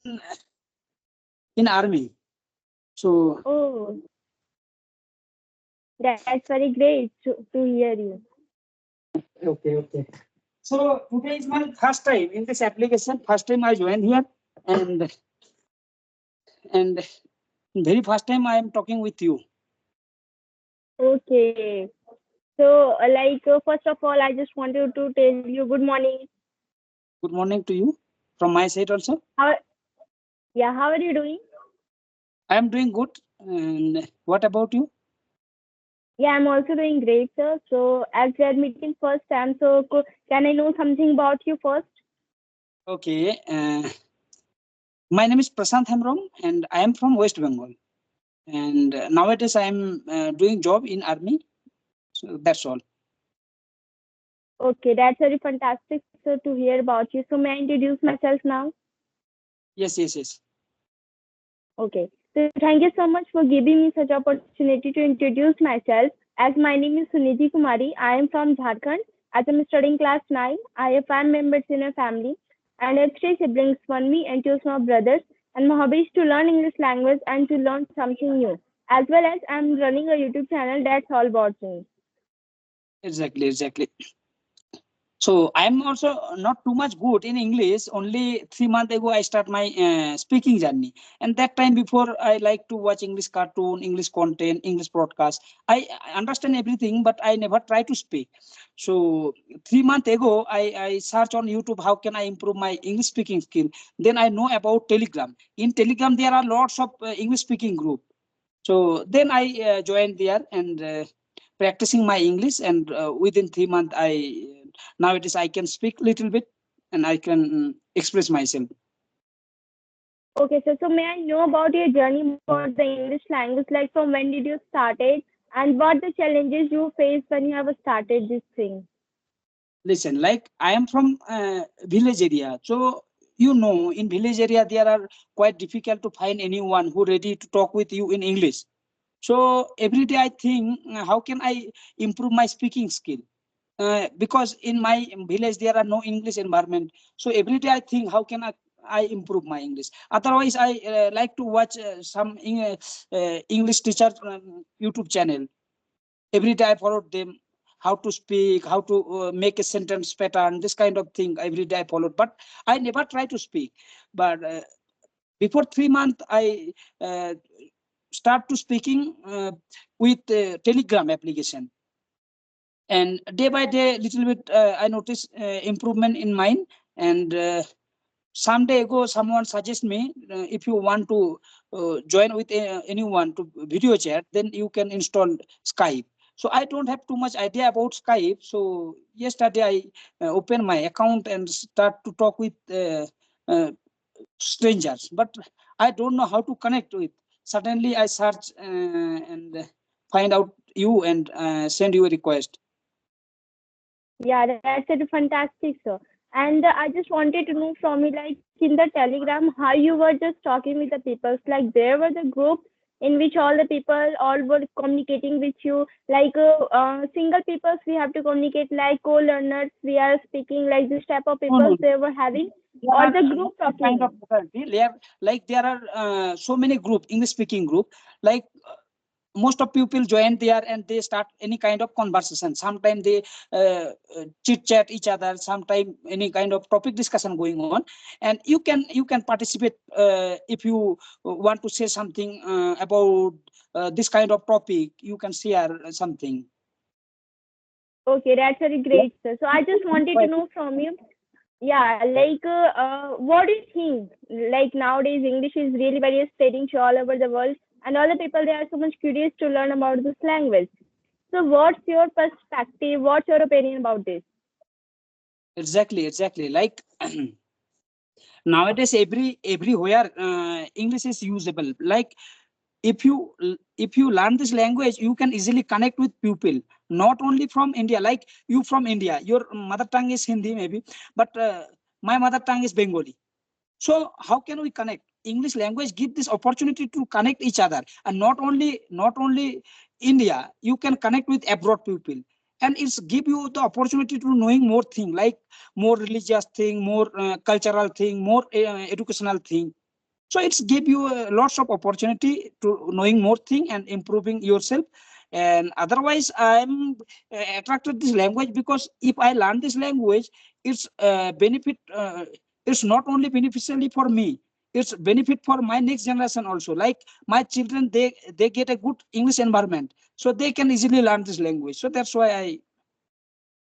in army. So Oh, that's very great to hear you. okay. So today is my first time in this application. First time I joined here, and and very first time I am talking with you. Okay. So, first of all, I just wanted to tell you good morning. Good morning to you from my side also. How, yeah, how are you doing? I am doing good. And what about you? Yeah, I'm also doing great, sir. So, as we are meeting first time, so can I know something about you first? Okay. My name is Prasant Hemrom, and I am from West Bengal. And nowadays I am doing job in army. So that's all. Okay, that's very fantastic, sir, to hear about you. So, may I introduce myself now? Yes. Okay. So, thank you so much for giving me such opportunity to introduce myself. As my name is Sunidhi Kumari, I am from Jharkhand. As I'm studying class 9, I have 5 members in a family and I have 3 siblings, one me and 2 small brothers. And my hobby is to learn English language and to learn something new. As well as I'm running a YouTube channel that's all about me. Exactly. So I'm also not too much good in English. Only 3 months ago I start my speaking journey, and that time before I like to watch English cartoon, English content, English broadcast. I understand everything, but I never try to speak. So 3 months ago I search on YouTube how can I improve my English speaking skill. Then I know about Telegram. In Telegram there are lots of English speaking group. So then I joined there and practicing my English, and within 3 months nowadays I can speak little bit and I can express myself. Okay, so may I know about your journey for the English language? Like from when did you start it and what the challenges you faced when you have started this thing? Listen, like I am from village area, so in village area there are quite difficult to find anyone who ready to talk with you in English. So every day I think, how can I improve my speaking skill? Because in my village there are no English environment. So every day I think, how can I improve my English? Otherwise, I like to watch some English teacher YouTube channel. Every day I follow them, how to speak, how to make a sentence pattern, this kind of thing. Every day I followed, but I never try to speak. But before 3 months, I start to speaking with Telegram application, and day by day little bit I notice improvement in mine. And some day ago someone suggest me, if you want to join with anyone to video chat, then you can install Skype. So I don't have too much idea about Skype. So yesterday I open my account and start to talk with uh, strangers, but I don't know how to connect with. Suddenly I search and find out you and send you a request. Yeah, that's a fantastic, sir. And I just wanted to know from you, like in the Telegram, how you were just talking with the people. Like there were the group in which all the people all were communicating with you. Like single peoples, we have to communicate. Like co-learners, we are speaking like this type of No, no, people they were having, there or are the not group this kind of talking. modality. There are so many group, English speaking group. Like most of people join there and they start any kind of conversation. Sometimes they chit chat each other. Sometimes any kind of topic discussion going on, and you can participate if you want to say something about this kind of topic. You can share something. Okay, that's very Yeah. great, sir. So I just wanted to know from you. Yeah, what do you think? Like nowadays, English is really very spreading to all over the world, and all the people they are so much curious to learn about this language. So, what's your perspective? What's your opinion about this? Exactly. Like nowadays everywhere English is usable. Like if you learn this language, you can easily connect with people not only from India. Like you from India, your mother tongue is Hindi maybe, but my mother tongue is Bengali. So how can we connect? English language give this opportunity to connect each other, and not only India, you can connect with abroad people, and it's give you the opportunity to knowing more thing, like more religious thing, more cultural thing, more educational thing. So it's give you lots of opportunity to knowing more thing and improving yourself. And otherwise, I'm attracted this language because if I learn this language, it's benefit. It's not only beneficially for me. It's benefit for my next generation also. Like my children, they get a good English environment, so they can easily learn this language. So that's why I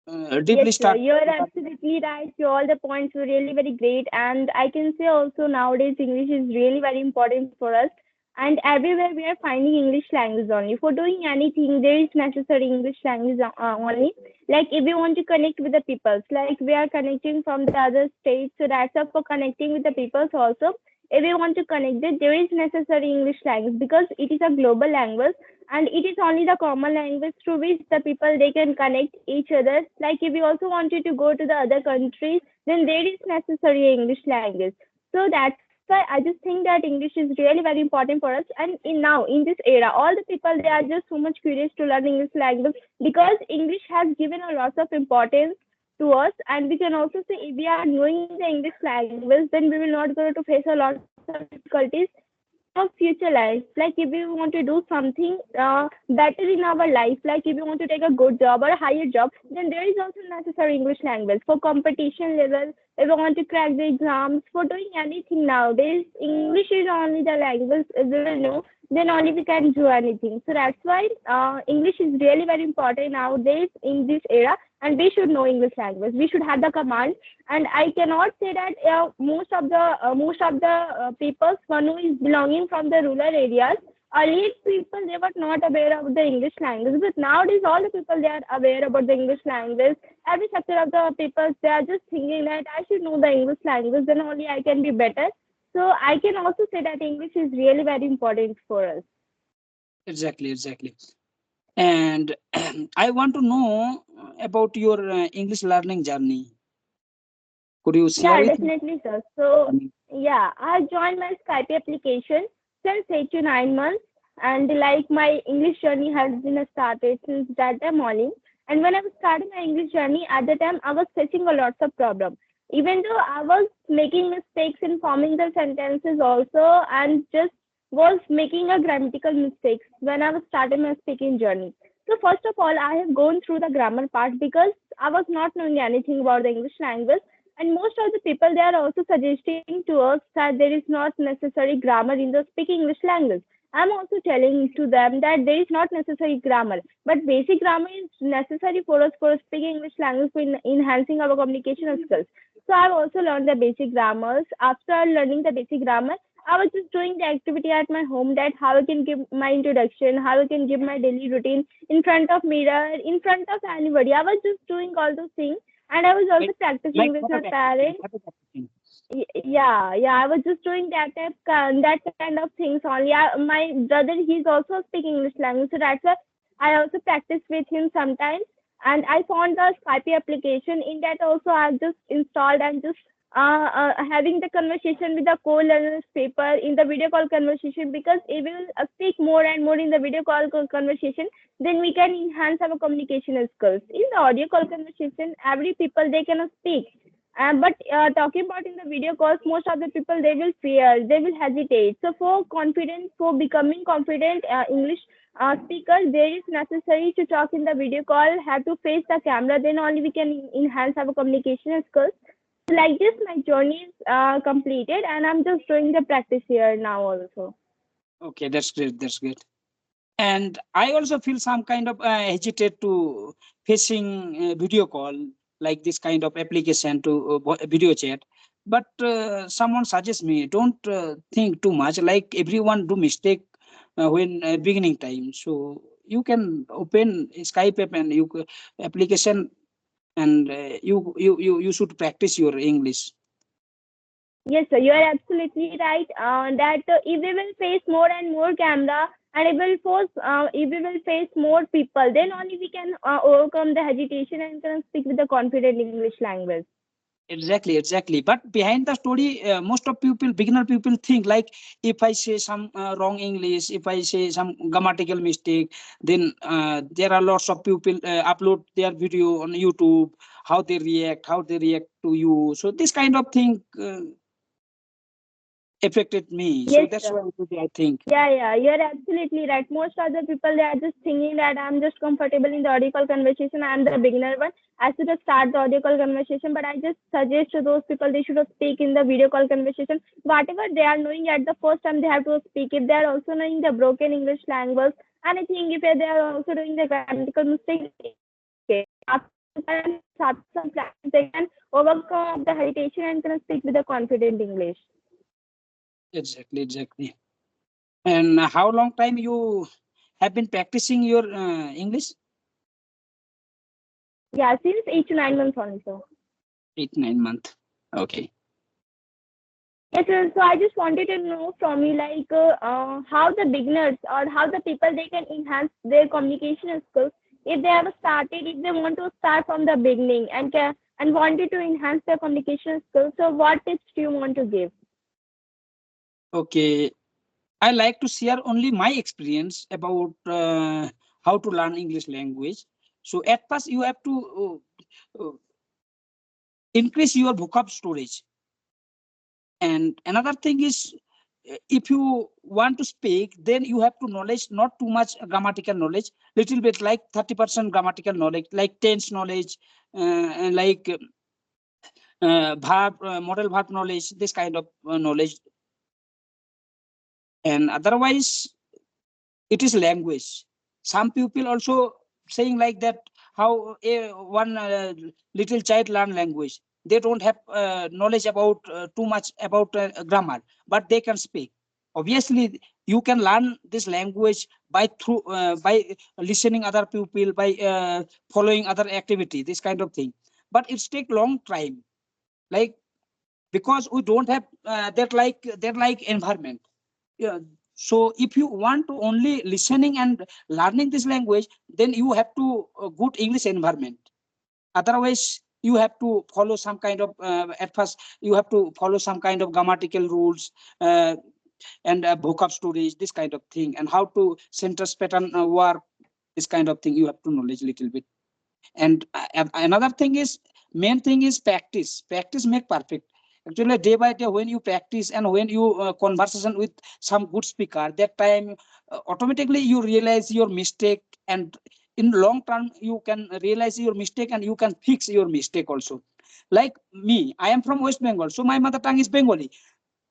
Yes, deeply sir. start. You're absolutely right. All the points were really very great. And I can say also nowadays English is really very important for us. And everywhere we are finding English language only. For doing anything, there is necessary English language only. Like if we want to connect with the peoples, like we are connecting from the other states, so that's up for connecting with the peoples also. If we want to connect it, there is necessary English language because it is a global language and it is only the common language through which the people they can connect each other. Like if you also wanted to go to the other countries, then there is necessary English language. So that's why I just think that English is really very important for us. And in now in this era, all the people they are just so much curious to learn English language because English has given a lot of importance to us. And we can also say if we are knowing the English language, then we will not going to face a lot of difficulties in our future life. Like if we want to do something better in our life, like if you want to take a good job or a higher job, then there is also necessary English language for competition level. If we want to crack the exams, for doing anything nowadays, English is only the language if we will know, then only we can do anything. So that's why English is really very important nowadays in this era, and we should know English language. We should have the command. And I cannot say that most of the people one who is belonging from the rural areas, earlier people they were not aware of the English language, but nowadays all the people they are aware about the English language. Every sector of the people they are just thinking that I should know the English language, then only I can be better. So I can also say that English is really very important for us. Exactly, exactly. And I want to know about your English learning journey. Could you share Yeah, with me? definitely, sir. So, yeah, I joined my Skype application since 8 to 9 months, and like my English journey has been started since that time only. And when I was starting my English journey, at the time I was facing a lot of problems. Even though I was making mistakes in forming the sentences also, and just was making a grammatical mistakes when I was starting my speaking journey. So first of all, I have gone through the grammar part because I was not knowing anything about the English language, and most of the people they are also suggesting to us that there is not necessary grammar in the speaking English language. I'm also telling to them that there is not necessary grammar, but basic grammar is necessary for us for speaking English language for enhancing our communication skills. So I've also learned the basic grammars. After learning the basic grammar, I was just doing the activity at my home, that how I can give my introduction, how I can give my daily routine in front of mirror, in front of anybody. I was just doing all those things, and I was also Like, practicing with what my are practicing? parents. What are practicing? Yeah, I was just doing that kind of things only. My brother, he's also speaking English language, so that's why I also practice with him sometimes. And I found the Skype application. In that also, I've just installed and just having the conversation with the co-learners paper in the video call conversation, because if we will speak more and more in the video call conversation, then we can enhance our communication skills. In the audio call conversation, every people they cannot speak, but talking about in the video calls, most of the people they will fear, they will hesitate. So for confidence, for becoming confident English speaker, there is necessary to talk in the video call, have to face the camera. Then only we can enhance our communication skills. So like this, my journey is completed, and I'm just doing the practice here now also. Okay, that's great. That's great. And I also feel some kind of hesitate to facing video call, like this kind of application to video chat. But someone suggests me don't think too much. Like everyone do mistake when beginning time. So you can open Skype app and application, and you should practice your English. Yes, sir, you are absolutely right. That if we will face more and more camera, and if we will face more people, then only we can overcome the hesitation and can speak with the confident English language. Exactly, exactly. But behind the story, most of people, beginner people think like if I say some wrong English, if I say some grammatical mistake, then there are lots of people upload their video on YouTube, how they react to you. So this kind of thing affected me. So Yes, that's sir. why I think. Yeah, you're absolutely right. Most other people, they are just thinking that I'm just comfortable in the audio call conversation. I'm the beginner one. I should just start the audio call conversation, but I just suggest to those people they should speak in the video call conversation. Whatever they are knowing at the first time, they have to speak. If they are also knowing the broken English language, and I think if they are also doing the grammatical mistakes, okay. After some practice, they can overcome the hesitation and can speak with a confident English. Exactly. And how long time you have been practicing your English? Yeah, since 8 to 9 months only, so. 8 9 months. Okay. Yes, sir. So I just wanted to know from you, like, how the beginners or how the people they can enhance their communication skills if they have started, if they want to start from the beginning and wanted to enhance their communication skills. So what tips do you want to give? Okay. I like to share only my experience about how to learn English language. So at first you have to increase your vocab storage. And another thing is, if you want to speak, then you have to knowledge not too much grammatical knowledge, little bit like 30% grammatical knowledge, like tense knowledge, and like verb, model verb knowledge, this kind of knowledge. And otherwise, it is language. Some people also saying like that how one little child learn language. They don't have knowledge about too much about grammar, but they can speak. Obviously, you can learn this language by listening other people, by following other activity, this kind of thing. But it's take long time, like because we don't have that like environment. Yeah. So if you want to only listening and learning this language, then you have to good English environment. Otherwise, you have to follow some kind of at first you have to follow some kind of grammatical rules, uh, and vocab storage, this kind of thing, and how to sentence pattern work, this kind of thing you have to knowledge little bit. And another thing is, main thing is practice make perfect. Actually, day by day, when you practice and when you conversation with some good speaker, that time automatically you realize your mistake, and in long term you can realize your mistake and you can fix your mistake also. Like me, I am from West Bengal, so my mother tongue is Bengali.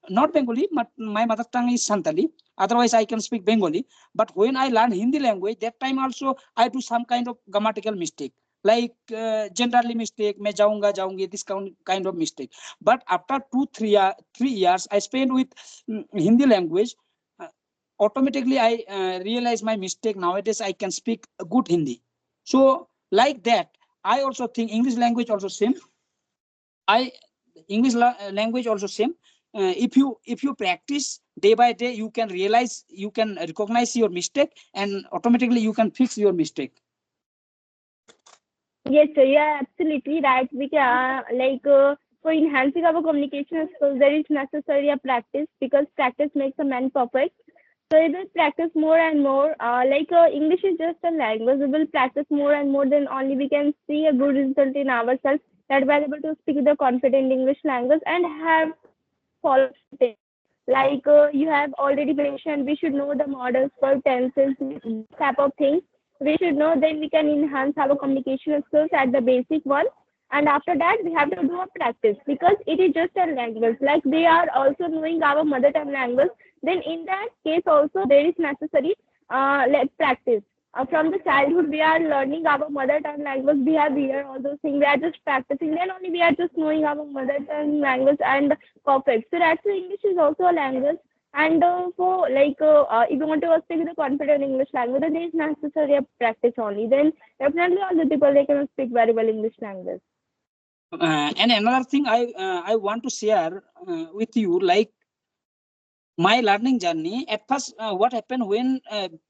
Not Bengali, but my mother tongue is Santali. Otherwise, I can speak Bengali. But when I learn Hindi language, that time also I do some kind of grammatical mistake, like generally mistake, मैं जाऊंगा जाऊंगी, this kind of mistake. But after 3 years, I spent with Hindi language. Uh, Automatically, I realize my mistake. Nowadays, I can speak good Hindi. So like that, I also think English language also same. I English language also same. If you practice day by day, you can realize, you can recognize your mistake, and automatically you can fix your mistake. Yes, sir, you are absolutely right. We can, for enhancing our communication skills, there is necessary a practice because practice makes a man perfect. So we will practice more and more. English is just a language. We will practice more and more. Then only we can see a good result in ourselves that we are able to speak the confident English language and have follow tips. You have already mentioned, we should know the models for tenses, this type of things. We should know, then we can enhance our communication skills at the basic one. And after that, we have to do a practice because it is just a language. Like they are also knowing our mother tongue language. Then in that case also there is necessary like practice. From the childhood, we are learning our mother tongue language. We have here all those things. We are just practicing. Then only we are just knowing our mother tongue language and perfect. So that's why English is also a language. And if you want to speak the confident English language, then there is necessary a practice only. Then definitely all the people they can speak very well English language. And another thing I want to share with you, like my learning journey. At first, what happened when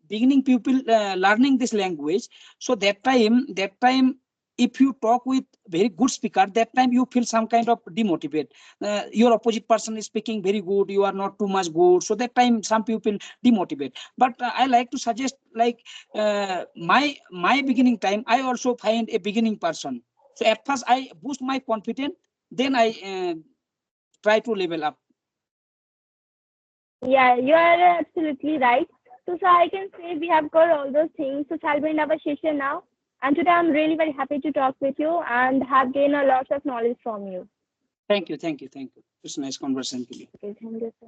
beginning people learning this language? So that time, if you talk with very good speaker, that time you feel some kind of demotivate. Your opposite person is speaking very good, you are not too much good, so that time some people demotivate. But I like to suggest, like my beginning time, I also find a beginning person. So at first I boost my confidence, then I try to level up. Yeah, you are absolutely right. So I can say we have got all those things. So shall we end our session now? And today I'm really very happy to talk with you and have gained a lot of knowledge from you. Thank you. It's a nice conversation to you. Okay, thank you, sir.